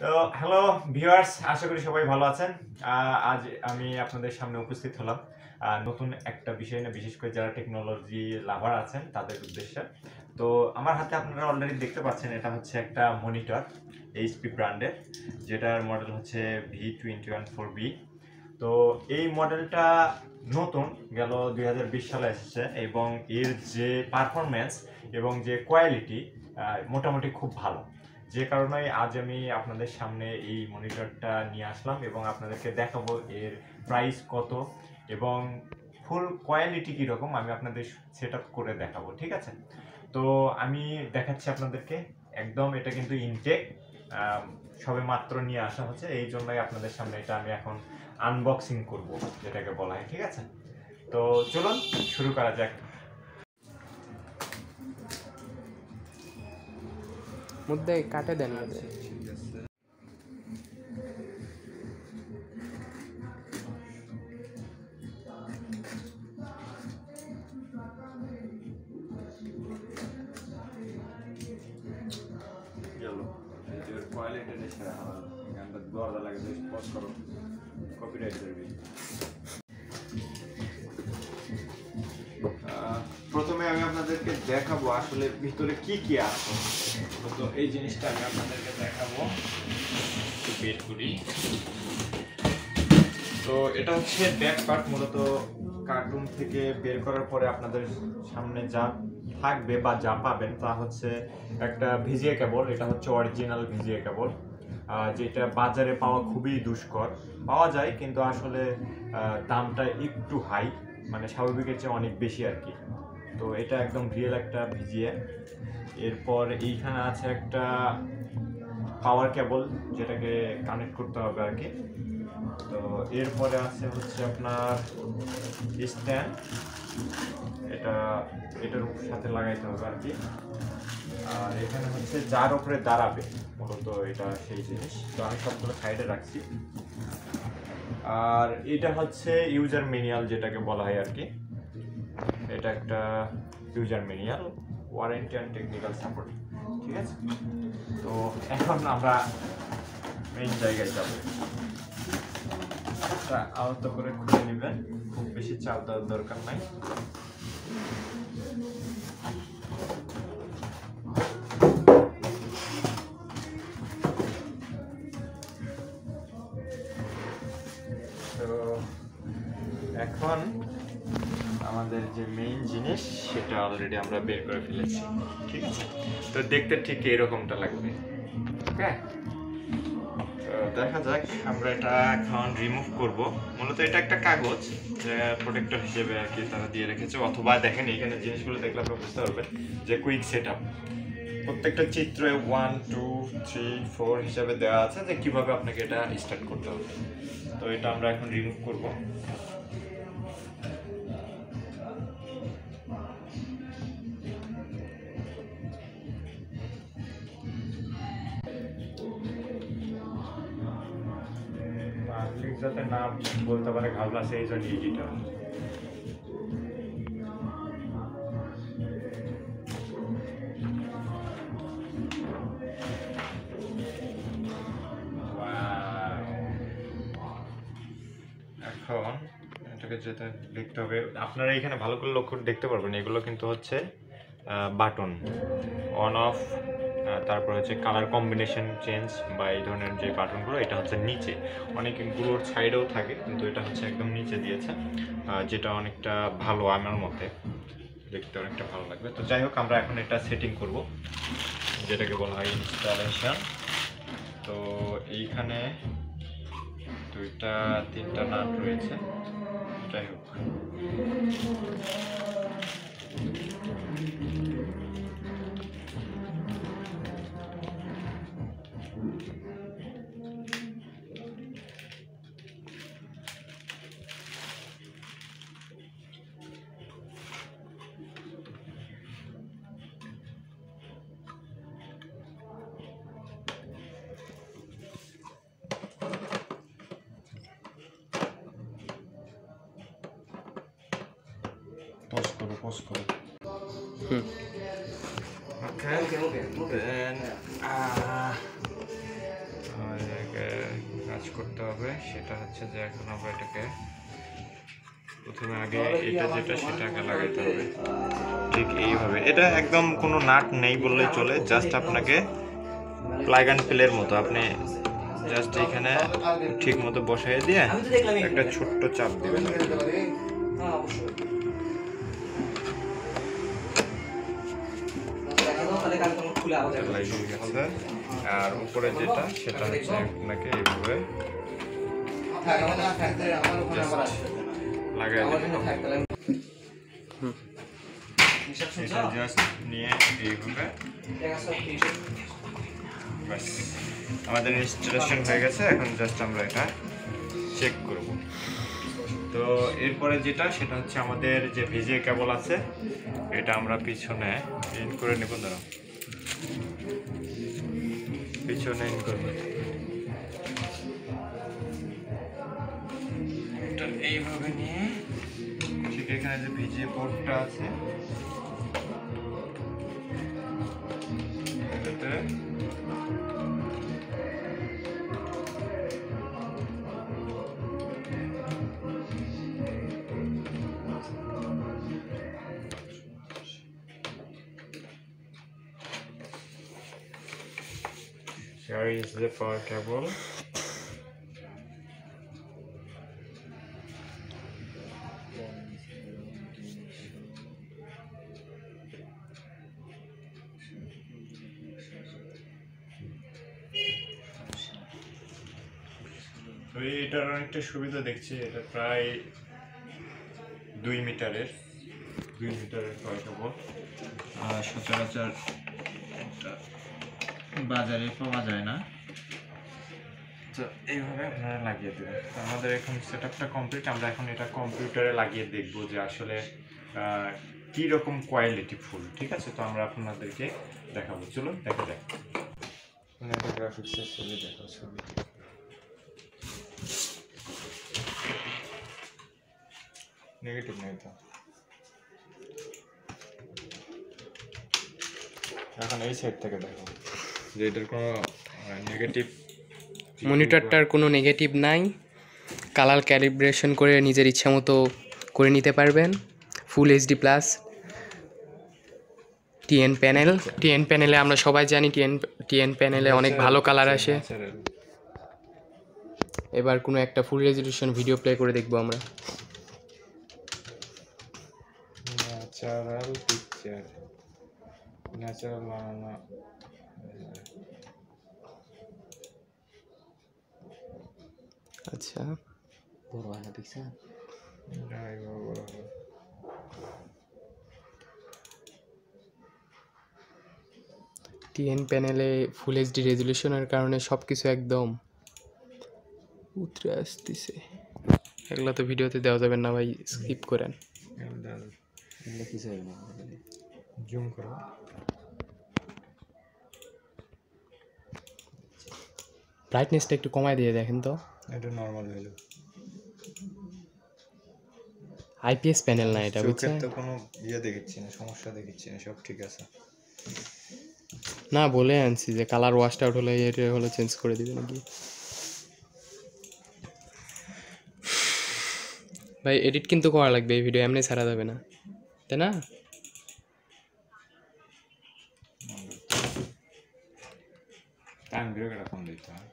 তো hello viewers, আশা করি সবাই ভালো আছেন। আজ আমি আপনাদের সামনে উপস্থিত হলাম নতুন একটা বিষয় নিয়ে, বিশেষ করে যারা টেকনোলজি লাভার আছেন তাদের উদ্দেশ্যে। তো আমার হাতে আপনারা অলরেডি দেখতে পাচ্ছেন, এটা হচ্ছে একটা মনিটর এইচপি ব্র্যান্ডের, যেটার মডেল হচ্ছে V214b। তো এই মডেলটা নতুন, গেল 2020 সালে এসেছে এবং এর যে পারফরমেন্স এবং যে কোয়ালিটি মোটামুটি খুব ভালো। যে কারণে আজ আমি আপনাদের সামনে এই মনিটরটা নিয়ে আসলাম এবং আপনাদেরকে দেখাবো এর প্রাইস কত এবং ফুল কোয়ালিটি কীরকম আমি আপনাদের সেট আপ করে দেখাবো, ঠিক আছে? তো আমি দেখাচ্ছি আপনাদেরকে। একদম এটা কিন্তু ইনটেক, সবে মাত্র নিয়ে আসা হচ্ছে, এই জন্যই আপনাদের সামনে এটা আমি এখন আনবক্সিং করব, যেটাকে বলা হয়, ঠিক আছে? তো চলুন শুরু করা যাক। মধ্যে কাটে দেন প্রথমে আমি আপনাদেরকে দেখাবো আসলে ভিতরে কি কি আছে। তো এই জিনিসটা আমি আপনাদেরকে দেখাবো, একটু বের করি। তো এটা হচ্ছে ব্যাক পার্ট, মূলত কার্টুন থেকে বের করার পরে আপনাদের সামনে যা থাকবে বা যা পাবেন তা হচ্ছে একটা ভিজিএ কেবল। এটা হচ্ছে অরিজিনাল ভিজিএ কেবল, যেটা বাজারে পাওয়া খুবই দুষ্কর। পাওয়া যায় কিন্তু আসলে দামটা একটু হাই, মানে স্বাভাবিকের চেয়ে অনেক বেশি আর কি। তো এটা একদম রিয়েল একটা ভিজিএ। এরপর এইখানে আছে একটা পাওয়ার কেবল, যেটাকে কানেক্ট করতে হবে আর কি। তো এরপরে আছে হচ্ছে আপনার স্ট্যান্ড, এটার সাথে লাগাইতে হবে আর কি। আর এখানে হচ্ছে যার উপরে দাঁড়াবে মূলত এটা সেই জিনিস। তো আমি সবগুলো সাইডে রাখছি। আর এটা হচ্ছে ইউজার ম্যানুয়াল, যেটাকে বলা হয় আর কি। এটা একটা user manual, warranty and technical support, ঠিক আছে? তো এখন আমরা মেইন জায়গায় যাব। আলাদা করে খুলে নেবেন, খুব বেশি চাপ দেওয়ার দরকার নাই। তো এখন আমাদের যে মেইন জিনিস সেটা অলরেডি আমরা বের করে ফেলেছি, ঠিক আছে? তো দেখতে ঠিক এরকমটা লাগবে, ওকে? দেখা যাক, আমরা এটা এখন রিমুভ করব। মূলত এটা একটা কাগজ, যে প্রোটেক্টর হিসেবে আর কি তারা দিয়ে রেখেছে, অথবা দেখেন এখানে জিনিসগুলো দেখলে আপনি বুঝতে পারবেন যে কুইক সেটআপ। প্রত্যেকটা চিত্রে 1 2 3 4 হিসাবে দেওয়া আছে যে কিভাবে আপনাকে এটা স্টার্ট করতে হবে। তো এটা আমরা এখন রিমুভ করব। পাবলিক যাতে না বলতে পারে ঘাবলা, সেই জন্য এডিটর। এখন এটাকে যেটা দেখতে হবে, আপনারা এখানে ভালো করে লক্ষ্য দেখতে পারবেন, এগুলো কিন্তু হচ্ছে বাটন অন অফ, তারপর হচ্ছে কালার কম্বিনেশন চেঞ্জ বা এই ধরনের যে বাটনগুলো, এটা হচ্ছে নিচে। অনেকগুলোর সাইডেও থাকে কিন্তু এটা হচ্ছে একদম নিচে দিয়েছে, যেটা অনেকটা ভালো, আমার মতে দেখতে অনেকটা ভালো লাগবে। তো যাই হোক, আমরা এখন এটা সেটিং করব, যেটাকে বলা হয় ইনস্টলেশন। তো এইখানে 2টা 3টা নাট রয়েছে, যাই হোক। Pause করো। Okay. Then করতে হবে সেটা হচ্ছে যে এখন আমরা এটাকে প্রথমে আগে এটা যেটা সেটা আগে লাগাইতে হবে ঠিক এইভাবে। এটা একদম কোনো নাট নেই বললেই চলে, জাস্ট আপনাকে প্লাগ অ্যান্ড প্লের মতো আপনি জাস্ট এখানে ঠিক মতো বসাই দিয়ে একটা ছোট্ট চাপ দিবেন। আর উপরে যেটা সেটা হচ্ছে আপনাকে এইভাবে লাগাই দেবেন। এটা জাস্ট নিয়ে এইভাবে বাস আমাদের ইনস্টলেশন হয়ে গেছে। এখন জাস্ট আমরা এটা চেক করব। তো এরপরে যেটা সেটা হচ্ছে আমাদের যে ভিজিএ কেবল আছে এটা আমরা পিছনে ইন করে নেব। দাঁড়াও, পিছনে ইন করব। এটা এইভাবে নিয়ে ঠিক এখানে যে ভিজিএ পোর্টটা আছে এটাতে here is the power cable. তো এটার অনেকটা সুবিধা দেখছি, এটা প্রায় 2 মিটারের পাওয়ার কেবল। আর সচরাচর এটা বাজারে পাওয়া যায় না। তো এইভাবে আপনারা লাগিয়ে দেবেন। তো আমাদের এখন সেটআপটা কমপ্লিট। আমরা এখন এটা কম্পিউটারে লাগিয়ে দেখব যে আসলে কী রকম কোয়ালিটি ফুল। ঠিক আছে, তো আমরা আপনাদেরকে দেখাবো। চলুন দেখা যাক। একটা গ্রাফিক্সের ছবি দেখো, ছবি নেগেটিভ নেই তো। এখন এই সাইড থেকে দেখো যে এটার কোনো নেগেটিভ, মনিটরটার কোনো নেগেটিভ নাই। কালার ক্যালিব্রেশন করে নিজের ইচ্ছা মতো করে নিতে পারবেন। ফুল এইচডি প্লাস টিএন প্যানেলে আমরা সবাই জানি টিএন প্যানেলে অনেক ভালো কালার আসে। এবার কোনো একটা ফুল রেজলিউশন ভিডিও প্লে করে দেখবো আমরা। ন্যাচারাল পিকচার, ন্যাচারাল বানানো। আচ্ছা, বড় হয় না পিকচার? টিএন প্যানেলে ফুল এইচডি রেজলিউশনের কারণে সব কিছু একদম উতরে আসতেছে। এগুলো তো ভিডিওতে দেওয়া যাবে না ভাই, স্কিপ করেন। এগুলো কিছু হবে না, জুম করো। ব্রাইটনেসটা একটু কমায় দিয়ে দেখেন তো। এটা নরমাল ভ্যালু। আইপিএস প্যানেল না এটা, বুঝছেন? তো কোনো দেখেছি না, সমস্যা দেখেছি না, সব ঠিক আছে। না, বলে আনছি যে কালার ওয়াশড আউট হলে এটা হলে চেঞ্জ করে দিবে নাকি। ভাই এডিট কিন্তু করা লাগবে, এই ভিডিও এমনি ছাড়া যাবে না, তাই না? টাইম ভিডিও কম দিতে হয়।